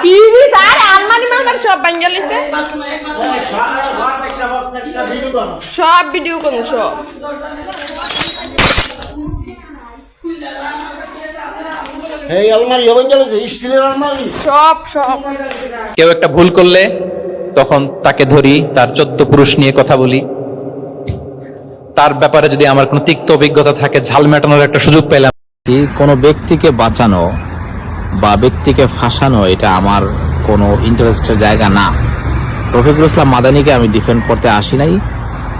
কি দিস আরে আলমারি মালমারি সব ভাঙা লিছে সব ভিডিও করুন সব এই আলমারি ভাঙা লিছে স্টিলের আলমারি সব সব কেউ একটা ভুল করলে তখন তাকে ধরি, তার 14 পুরুষ নিয়ে কথা বলি, তার ব্যাপারে যদি আমার কোনো তিক্ত অভিজ্ঞতা থাকে ঝাল মেটানোর একটা সুযোগ পেলাম। কোনো ব্যক্তিকে বাঁচানো বা ব্যক্তিকে ফাঁসানো এটা আমার কোনো ইন্টারেস্টের জায়গা না। রফিকুল ইসলাম মাদানিকে আমি ডিফেন্ড করতে আসি নাই,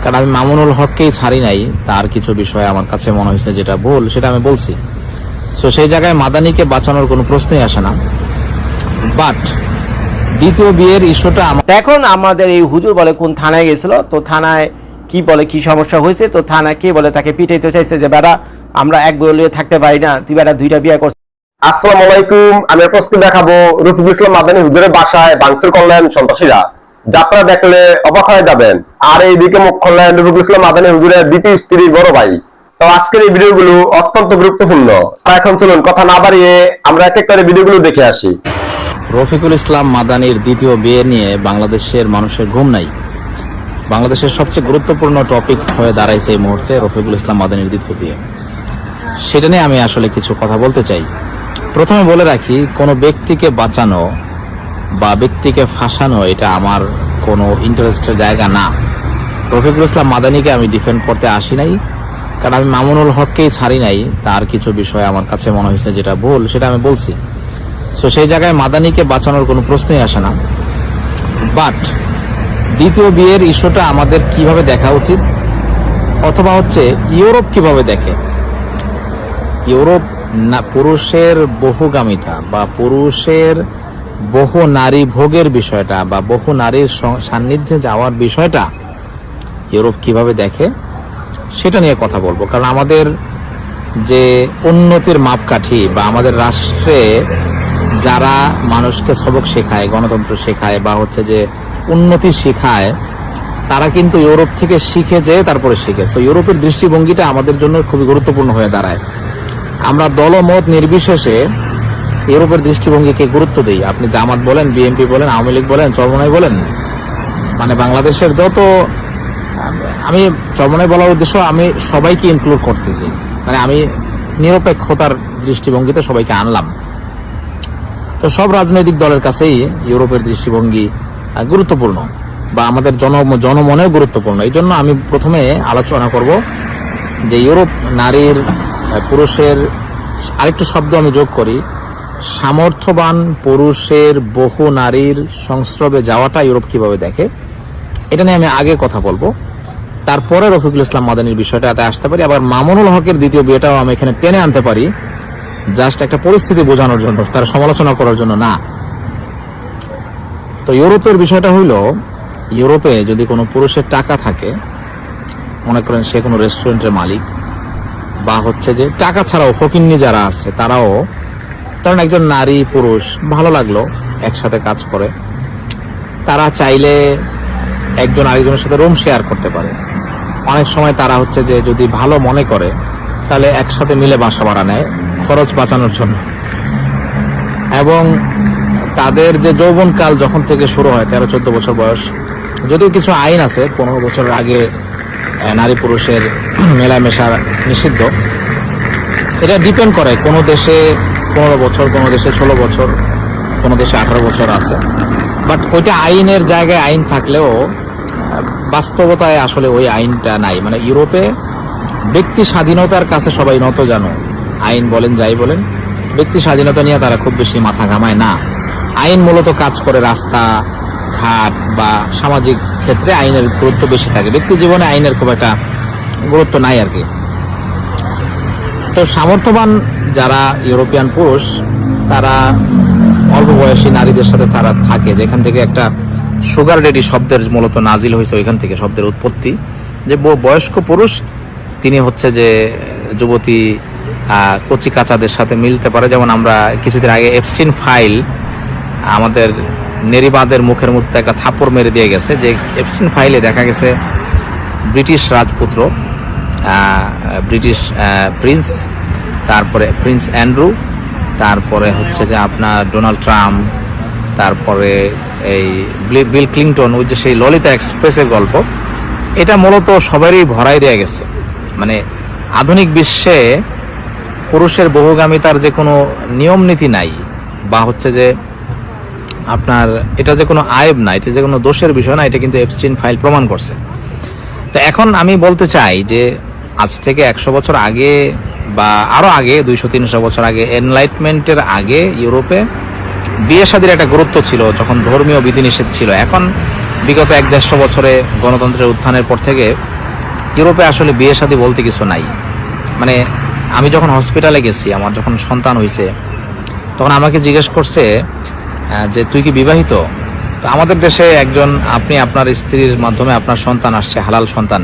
কারণ আমি মামুনুল হককেই ছাড়ি নাই। তার কিছু বিষয় আমার কাছে মনে হয়েছে যেটা ভুল সেটা আমি বলছি। সো সেই জায়গায় মাদানিকে বাঁচানোর কোনো প্রশ্নই আসে না। বাট দ্বিতীয় বিয়ের ইস্যুটা এখন আমাদের এই হুজুর বলে কোন থানায় গেছিল, তো থানায় কি বলে কি সমস্যা হয়েছে, তো থানায় কে বলে তাকে পিটাইতে চাইছে যে বেটা আমরা এক বলিয়ে থাকতে পারি না, তুই বেটা 2টা বিয়ে করছিস। আসসালামু আলাইকুম, আমি প্রশ্ন দেখাবো রফিকুল ইসলাম মাদানি হুজুরের বাসায় ভাঙচুর করলেন সন্ত্রাসীরা, যাত্রা দেখলে অবাক হয়ে যাবেন। আর এইদিকে মুখ খুললেন রফিকুল ইসলাম মাদানি হুজুরের দ্বিতীয় স্ত্রীর বড় ভাই। তো আজকের এই ভিডিওগুলো অত্যন্ত গুরুত্বপূর্ণ। এখন চলুন কথা না বাড়িয়ে আমরা এক এক করে ভিডিওগুলো দেখে আসি। রফিকুল ইসলাম মাদানির দ্বিতীয় বিয়ে নিয়ে বাংলাদেশের মানুষের ঘুম নাই। বাংলাদেশের সবচেয়ে গুরুত্বপূর্ণ টপিক হয়ে দাঁড়াইছে এই মুহূর্তে রফিকুল ইসলাম মাদানির দ্বিতীয় বিয়ে। সেটা নিয়ে আমি আসলে কিছু কথা বলতে চাই। প্রথমে বলে রাখি, কোনো ব্যক্তিকে বাঁচানো বা ব্যক্তিকে ফাঁসানো এটা আমার কোনো ইন্টারেস্টের জায়গা না। রফিকুল ইসলাম মাদানিকে আমি ডিফেন্ড করতে আসি নাই, কারণ আমি মামুনুল হককেই ছাড়ি নাই। তার কিছু বিষয় আমার কাছে মনে হয়েছে যেটা ভুল সেটা আমি বলছি। সো সেই জায়গায় মাদানিকে বাঁচানোর কোনো প্রশ্নই আসে না। বাট দ্বিতীয় বিয়ের ইস্যুটা আমাদের কিভাবে দেখা উচিত, অথবা হচ্ছে ইউরোপ কিভাবে দেখে। ইউরোপ না পুরুষের বহুগামিতা বা পুরুষের বহু নারী ভোগের বিষয়টা বা বহু নারীর সান্নিধ্যে যাওয়ার বিষয়টা ইউরোপ কিভাবে দেখে সেটা নিয়ে কথা বলবো। কারণ আমাদের যে উন্নতির মাপকাঠি বা আমাদের রাষ্ট্রে যারা মানুষকে সবক শেখায়, গণতন্ত্র শেখায় বা হচ্ছে যে উন্নতি শেখায়, তারা কিন্তু ইউরোপ থেকে শিখে যেয়ে তারপরে শিখে। সো ইউরোপের দৃষ্টিভঙ্গিটা আমাদের জন্য খুবই গুরুত্বপূর্ণ হয়ে দাঁড়ায়। আমরা দলমত নির্বিশেষে ইউরোপের দৃষ্টিভঙ্গিকে গুরুত্ব দিই। আপনি জামাত বলেন, বিএনপি বলেন, আওয়ামী লীগ বলেন, চরমনাই বলেন, মানে বাংলাদেশের যত, আমি চরমনাই বলার উদ্দেশ্য আমি সবাইকে ইনক্লুড করতেছি, মানে আমি নিরপেক্ষতার দৃষ্টিভঙ্গিতে সবাইকে আনলাম। তো সব রাজনৈতিক দলের কাছেই ইউরোপের দৃষ্টিভঙ্গি গুরুত্বপূর্ণ বা আমাদের জনমনেও গুরুত্বপূর্ণ। এই জন্য আমি প্রথমে আলোচনা করব যে ইউরোপ নারীর পুরুষের আরেকটু শব্দ আমি যোগ করি, সামর্থ্যবান পুরুষের বহু নারীর সংস্রবে যাওয়াটা ইউরোপ কিভাবে দেখে, এটা নিয়ে আমি আগে কথা বলবো। তারপরে রফিকুল ইসলাম মাদানির বিষয়টাতে আসতে পারি। আবার মামুনুল হকের দ্বিতীয় বিয়েটাও আমি এখানে টেনে আনতে পারি, জাস্ট একটা পরিস্থিতি বোঝানোর জন্য, তার সমালোচনা করার জন্য না। তো ইউরোপের বিষয়টা হইল, ইউরোপে যদি কোনো পুরুষের টাকা থাকে, মনে করেন সে কোনো রেস্টুরেন্টের মালিক বা হচ্ছে যে টাকা ছাড়াও ফকিন্নি যারা আছে তারাও, কারণ একজন নারী পুরুষ ভালো লাগলো একসাথে কাজ করে, তারা চাইলে একজন আরেকজনের সাথে রুম শেয়ার করতে পারে। অনেক সময় তারা হচ্ছে যে যদি ভালো মনে করে তাহলে একসাথে মিলে বাসা ভাড়া নেয় খরচ বাঁচানোর জন্য। এবং তাদের যে যৌবনকাল যখন থেকে শুরু হয় 13-14 বছর বয়স, যদিও কিছু আইন আছে 15 বছরের আগে নারী পুরুষের মেলামেশা নিষিদ্ধ, এটা ডিপেন্ড করে কোনো দেশে 15 বছর, কোনো দেশে 16 বছর, কোনো দেশে 18 বছর আছে। বাট ওইটা আইনের জায়গায় আইন থাকলেও বাস্তবতায় আসলে ওই আইনটা নাই। মানে ইউরোপে ব্যক্তি স্বাধীনতার কাছে সবাই নত, জানো, আইন বলেন যাই বলেন, ব্যক্তি স্বাধীনতা নিয়ে তারা খুব বেশি মাথা ঘামায় না। আইন মূলত কাজ করে রাস্তা ঘাট বা সামাজিক ক্ষেত্রে আইনের গুরুত্ব বেশি থাকে, ব্যক্তি জীবনে আইনের খুব একটা গুরুত্ব নাই আর কি। তো সামর্থ্যবান যারা ইউরোপিয়ান পুরুষ, তারা অল্প বয়সী নারীদের সাথে তারা থাকে, যেখান থেকে একটা সুগার ডেডি শব্দের মূলত নাজিল হয়েছে, ওইখান থেকে শব্দের উৎপত্তি। যে বয়স্ক পুরুষ তিনি হচ্ছে যে যুবতী কচি কাচাদের সাথে মিলতে পারে। যেমন আমরা কিছুদিন আগে এপস্টিন ফাইল আমাদের নেরিবাদের মুখের মধ্যে একটা থাপ্পড় মেরে দিয়ে গেছে, যে এপস্টিন ফাইলে দেখা গেছে ব্রিটিশ রাজপুত্র, ব্রিটিশ প্রিন্স, তারপরে প্রিন্স অ্যান্ড্রু তারপরে হচ্ছে যে আপনার ডোনাল্ড ট্রাম্প, তারপরে এই বিল ক্লিনটন, ওই যে সেই ললিতা এক্সপ্রেসের গল্প, এটা মূলত সবারই ভরাই দেয়া গেছে। মানে আধুনিক বিশ্বে পুরুষের বহুগামিতার যে কোনো নিয়ম নীতি নাই, বা হচ্ছে যে আপনার এটা যে কোনো আয়েব না, এটা যে কোনো দোষের বিষয় না, এটা কিন্তু এপস্টিন ফাইল প্রমাণ করছে। তো এখন আমি বলতে চাই যে আজ থেকে 100 বছর আগে বা আরো আগে, 200-300 বছর আগে, এনলাইটমেন্টের আগে ইউরোপে বিয়ে শাদীর একটা গুরুত্ব ছিল, যখন ধর্মীয় বিধিনিষেধ ছিল। এখন বিগত 100-150 বছরে গণতন্ত্রের উত্থানের পর থেকে ইউরোপে আসলে বিয়ে শাদী বলতে কিছু নাই। মানে আমি যখন হসপিটালে গেছি, আমার যখন সন্তান হয়েছে, তখন আমাকে জিজ্ঞেস করছে যে তুই কি বিবাহিত? তো আমাদের দেশে একজন, আপনি আপনার স্ত্রীর মাধ্যমে আপনার সন্তান আসছে, হালাল সন্তান,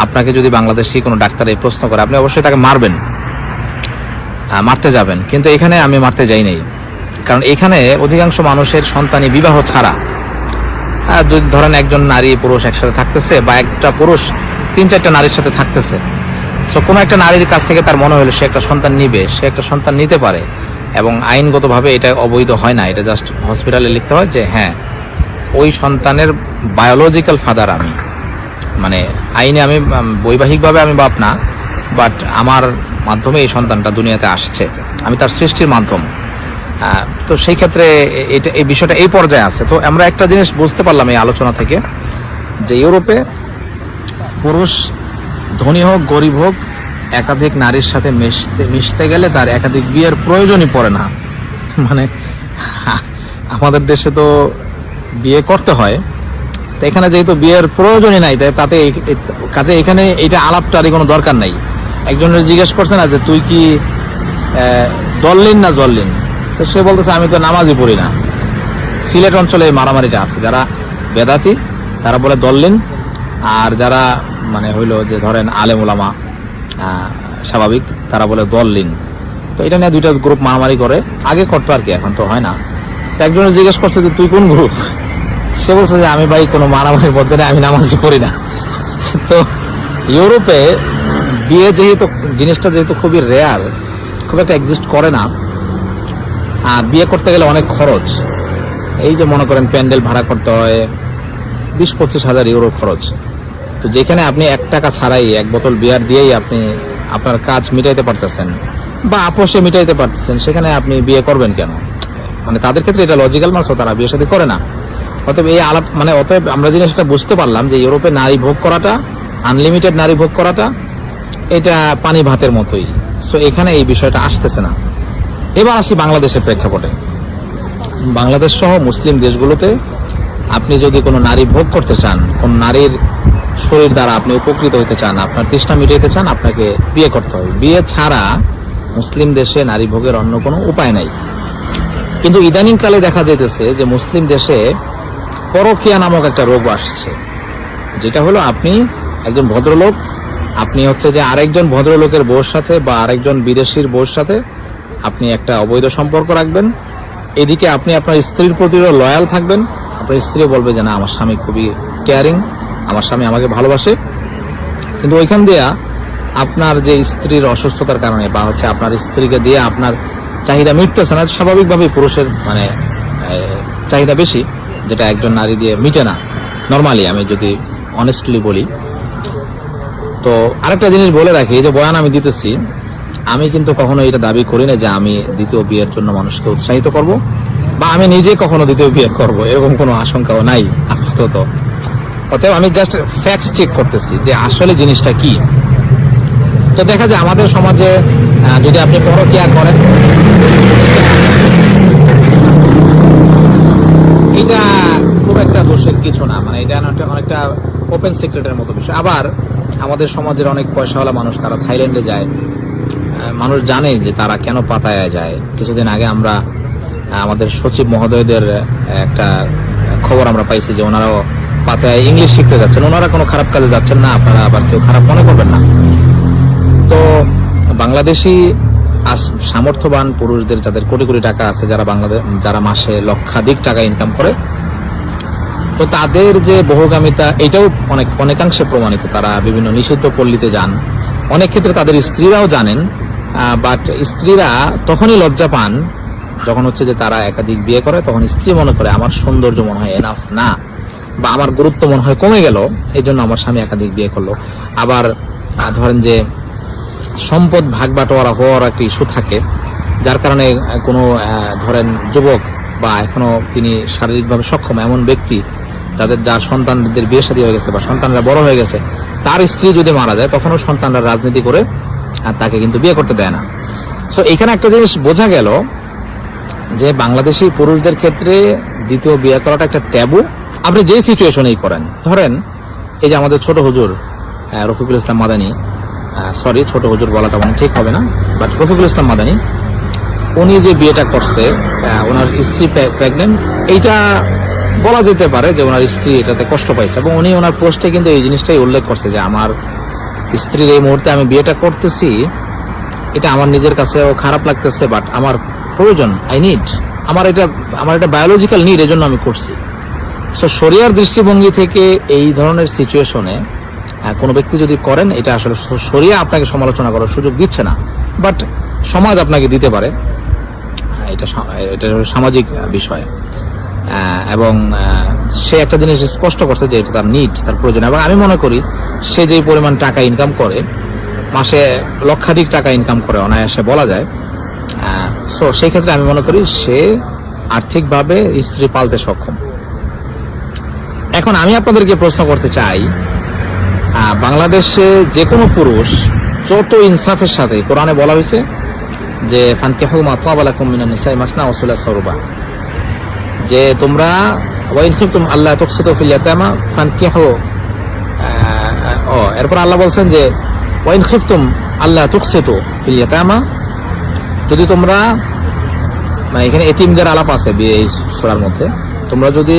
আপনাকে যদি বাংলাদেশি কোনো ডাক্তার এই প্রশ্ন করে, আপনি অবশ্যই তাকে মারবেন, মারতে যাবেন। কিন্তু এখানে আমি মারতে যাই নাই, কারণ এখানে অধিকাংশ মানুষের সন্তানই বিবাহ ছাড়া। যদি ধরেন একজন নারী পুরুষ একসাথে থাকতেছে, বা একটা পুরুষ 3-4টা নারীর সাথে থাকতেছে, সো কোনো একটা নারীর কাছ থেকে তার মনে হলো সে একটা সন্তান নিবে, সে একটা সন্তান নিতে পারে, এবং আইনগতভাবে এটা অবৈধ হয় না। এটা জাস্ট হসপিটালে লিখতে হয় যে হ্যাঁ, ওই সন্তানের বায়োলজিক্যাল ফাদার আমি, মানে আইনে আমি বৈবাহিকভাবে আমি বাপ না, বাট আমার মাধ্যমে এই সন্তানটা দুনিয়াতে আসছে, আমি তার সৃষ্টির মাধ্যম। তো সেই ক্ষেত্রে এটা, এই বিষয়টা এই পর্যায়ে আছে। তো আমরা একটা জিনিস বুঝতে পারলাম এই আলোচনা থেকে, যে ইউরোপে পুরুষ ধনী হোক গরিব হোক, একাধিক নারীর সাথে মিশতে গেলে তার একাধিক বিয়ের প্রয়োজনই পড়ে না। মানে আমাদের দেশে তো বিয়ে করতে হয়, তো এখানে যেহেতু বিয়ের প্রয়োজনই নাই, তাতে কাজে এখানে এটা আলাপটারই কোনো দরকার নাই। একজনের জিজ্ঞেস করছে না যে তুই কি দল্লিন না জল্লিন, তো সে বলতেছে আমি তো নামাজই পড়ি না। সিলেট অঞ্চলে এই মারামারিটা আছে, যারা বেদাতি তারা বলে দল্লিন, আর যারা মানে হইলো যে ধরেন আলেম ওলামা স্বাভাবিক, তারা বলে দল্লিন। তো এটা নিয়ে দুইটা গ্রুপ মারামারি করে, আগে করতো আর কি, এখন তো হয় না। তো একজনের জিজ্ঞেস করছে যে তুই কোন গ্রুপ, সে বলছে যে আমি ভাই কোনো মারামারির মধ্যে নেই, আমি নামাজই পড়ি না। তো ইউরোপে বিয়ে যেহেতু জিনিসটা যেহেতু খুবই রেয়ার, খুব একটা এক্সিস্ট করে না, আর বিয়ে করতে গেলে অনেক খরচ। এই যে মনে করেন প্যান্ডেল ভাড়া করতে হয় 20-25 হাজার ইউরো খরচ। তো যেখানে আপনি 1 টাকা ছাড়াই 1 বোতল বিয়ার দিয়েই আপনি আপনার কাজ মিটাইতে পারতেছেন, বা আপোষে মিটাইতে পারতেছেন, সেখানে আপনি বিয়ে করবেন কেন? মানে তাদের ক্ষেত্রে এটা লজিক্যাল না, তারা বিয়ে শাদী করে না। অতএব এই আলাপ, মানে অতএব আমরা জিনিসটা বুঝতে পারলাম যে ইউরোপে নারী ভোগ করাটা, আনলিমিটেড নারী ভোগ করাটা, এটা পানি ভাতের মতোই। সো এখানে এই বিষয়টা আসতেছে না। এবার আসি বাংলাদেশের প্রেক্ষাপটে। বাংলাদেশ সহ মুসলিম দেশগুলোতে আপনি যদি কোনো নারী ভোগ করতে চান, কোন নারীর শরীর দ্বারা আপনি উপকৃত হতে চান, আপনার তৃষ্ণা মিটাইতে চান, আপনাকে বিয়ে করতে হবে। বিয়ে ছাড়া মুসলিম দেশে নারী ভোগের অন্য কোনো উপায় নাই। কিন্তু ইদানিং কালে দেখা যাইতেছে যে মুসলিম দেশে পরকীয়া নামক একটা রোগ আসছে, যেটা হলো আপনি একজন ভদ্রলোক, আপনি হচ্ছে যে আরেকজন ভদ্রলোকের বউর সাথে বা আরেকজন বিদেশির বউর সাথে আপনি একটা অবৈধ সম্পর্ক রাখবেন। এদিকে আপনি আপনার স্ত্রীর প্রতিও লয়াল থাকবেন, আপনার স্ত্রী বলবে যে না আমার স্বামী খুবই কেয়ারিং, আমার স্বামী আমাকে ভালোবাসে। কিন্তু ওইখান দিয়ে আপনার যে স্ত্রীর অসুস্থতার কারণে, বা হচ্ছে আপনার স্ত্রীকে দিয়ে আপনার চাহিদা মিটতেছে না, স্বাভাবিকভাবেই পুরুষের মানে চাহিদা বেশি, যেটা একজন নারী দিয়ে মিটে না নর্মালি, আমি যদি অনেস্টলি বলি। তো আরেকটা জিনিস বলে রাখি, এই যে বয়ান আমি দিতেছি, আমি কিন্তু কখনো এটা দাবি করি না যে আমি দ্বিতীয় বিয়ের জন্য মানুষকে উৎসাহিত করব, বা আমি নিজে কখনো দ্বিতীয় বিয়ে করব, এরকম কোনো আশঙ্কাও নাই আপাতত। অতএব আমি জাস্ট ফ্যাক্ট চেক করতেছি যে আসলে জিনিসটা কি। তো দেখা যায় আমাদের সমাজে যদি আপনি পরকীয়া করেন, এটা খুব একটা দোষের কিছু না, মানে এটা অনেকটা ওপেন সিক্রেটের মতো বিষয়। আবার আমাদের সমাজের অনেক পয়সাওয়ালা মানুষ, তারা থাইল্যান্ডে যায়, মানুষ জানে যে তারা কেন পাতায়া যায়। কিছুদিন আগে আমরা আমাদের সচিব মহোদয়দের একটা খবর আমরা পাইছি যে ওনারাও পাতায় ইংলিশ শিখতে যাচ্ছেন। ওনারা কোনো খারাপ কাজে যাচ্ছেন না, আপনারা আবার কেউ খারাপ মনে করবেন না। তো বাংলাদেশি সামর্থ্যবান পুরুষদের, যাদের কোটি কোটি টাকা আছে, যারা মাসে লক্ষাধিক টাকা ইনকাম করে, তো তাদের যে বহুগামিতা, এটাও অনেকাংশে প্রমাণিত। তারা বিভিন্ন নিষিদ্ধ পল্লীতে যান, অনেক ক্ষেত্রে তাদের স্ত্রীরাও জানেন বাট স্ত্রীরা তখনই লজ্জা পান যখন হচ্ছে যে তারা একাধিক বিয়ে করে, তখন স্ত্রী মনে করে আমার সৌন্দর্য মনে হয় এনাফ না, বা আমার গুরুত্ব মনে হয় কমে গেল, এই জন্য আমার স্বামী একাধিক বিয়ে করলো। আবার ধরেন যে সম্পদ ভাগ বাটোয়ারা হওয়ার একটা ইস্যু থাকে, যার কারণে কোনো ধরেন যুবক বা এখনো তিনি শারীরিকভাবে সক্ষম এমন ব্যক্তি, যার সন্তানদের বিয়ে শাদী হয়ে গেছে বা সন্তানরা বড় হয়ে গেছে, তার স্ত্রী যদি মারা যায় তখনও সন্তানরা রাজনীতি করে আর তাকে কিন্তু বিয়ে করতে দেয় না। সো এখানে একটা জিনিস বোঝা গেল যে বাংলাদেশি পুরুষদের ক্ষেত্রে দ্বিতীয় বিয়ে করাটা একটা ট্যাবু। আপনি যে সিচুয়েশনেই করেন, ধরেন এই যে আমাদের ছোট হুজুর রফিকুল ইসলাম মাদানী, সরি ছোট হুজুর বলাটা মানে ঠিক হবে না, বাট রফিকুল ইসলাম মাদানী উনি যে বিয়েটা করছে, ওনার স্ত্রী প্রেগনেন্ট, এইটা বলা যেতে পারে যে ওনার স্ত্রী এটাতে কষ্ট পাইছে, এবং উনি ওনার পোস্টে কিন্তু এই জিনিসটাই উল্লেখ করছে যে আমার স্ত্রীর এই মুহূর্তে আমি বিয়েটা করতেছি, এটা আমার নিজের কাছেও খারাপ লাগতেছে, বাট আমার প্রয়োজন, আই নিড, আমার এটা বায়োলজিক্যাল নিড, এজন্য আমি করছি। সো শরিয়ার দৃষ্টিভঙ্গি থেকে এই ধরনের সিচুয়েশনে কোনো ব্যক্তি যদি করেন, এটা আসলে শরিয়া আপনাকে সমালোচনা করার সুযোগ দিচ্ছে না, বাট সমাজ আপনাকে দিতে পারে, এটা সামাজিক বিষয়। এবং সে একটা জিনিস স্পষ্ট করছে যে এটা তার নিড, তার প্রয়োজন। এবং আমি মনে করি সে যেই পরিমাণ টাকা ইনকাম করে, মাসে লক্ষাধিক টাকা ইনকাম করে অনায়াসে বলা যায়, সো সেই ক্ষেত্রে আমি মনে করি সে আর্থিকভাবে স্ত্রী পালতে সক্ষম। এখন আমি আপনাদেরকে প্রশ্ন করতে চাই, বাংলাদেশে যে কোনো পুরুষ যত ইনসাফের সাথে, কোরআনে বলা হয়েছে যে ফানকিহু মা তাবা লাকুম মিনান নিসাই মাসনা ওয়া সুলাসা রুবা, যে তোমরা ওয়াইন খিফতুম আল্লাহ তুকসিতু ফিল ইয়াতামা ফানকিহু, এরপর আল্লাহ বলছেন যে ওয়াইন খিফতুম আল্লাহ তুকসিতু ফিল ইয়াতামা, যদি তোমরা, মানে এখানে এতিমদের আলাপ আছে এই সূরার মধ্যে, তোমরা যদি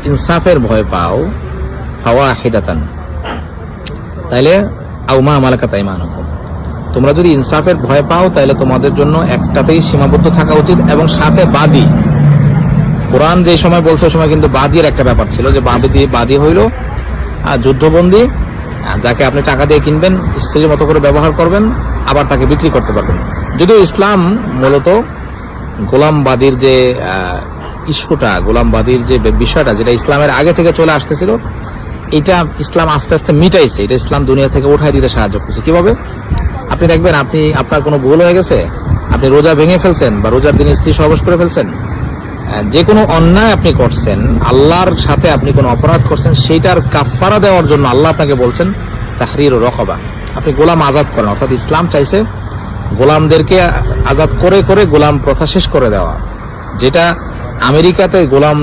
ইনসাফের ভয় পাও ফাওয়াহিদাতান, তাইলে আও মা মালাকাত আইমানুকুম, তোমরা যদি ইনসাফের ভয় পাও তাহলে তোমাদের জন্য একটাতেই সীমাবদ্ধ থাকা উচিত, এবং সাথে বাদী। কোরআন যে সময় বলছে ওই সময় কিন্তু বাদীর একটা ব্যাপার ছিল, যে বাদী হইল যুদ্ধবন্দী, যাকে আপনি টাকা দিয়ে কিনবেন, স্ত্রীর মতো করে ব্যবহার করবেন, আবার তাকে বিক্রি করতে পারবেন। যদিও ইসলাম মূলত গোলামবাদীর যে ইস্যুটা, গোলামবাদীর যে বিষয়টা, যেটা ইসলামের আগে থেকে চলে আসতেছিল, এটা ইসলাম আস্তে আস্তে মিটাইছে, এটা ইসলাম দুনিয়া থেকে উঠাই দিতে সাহায্য করছে। কিভাবে? আপনি দেখবেন, আপনার কোনো ভুল হয়ে গেছে, আপনি রোজা ভেঙে ফেলছেন বা রোজার দিনে স্ত্রী সহবাস করে ফেলছেন, যে কোনো অন্যায় আপনি করছেন, আল্লাহর সাথে আপনি কোনো অপরাধ করছেন, সেইটার কাফারা দেওয়ার জন্য আল্লাহ আপনাকে বলছেন তাহরির রকবা, আপনি গোলাম আজাদ করেন। অর্থাৎ ইসলাম চাইছে গোলামদেরকে আজাদ করে করে গোলাম প্রথা শেষ করে দেওয়া, যেটা আমেরিকাতে গোলাম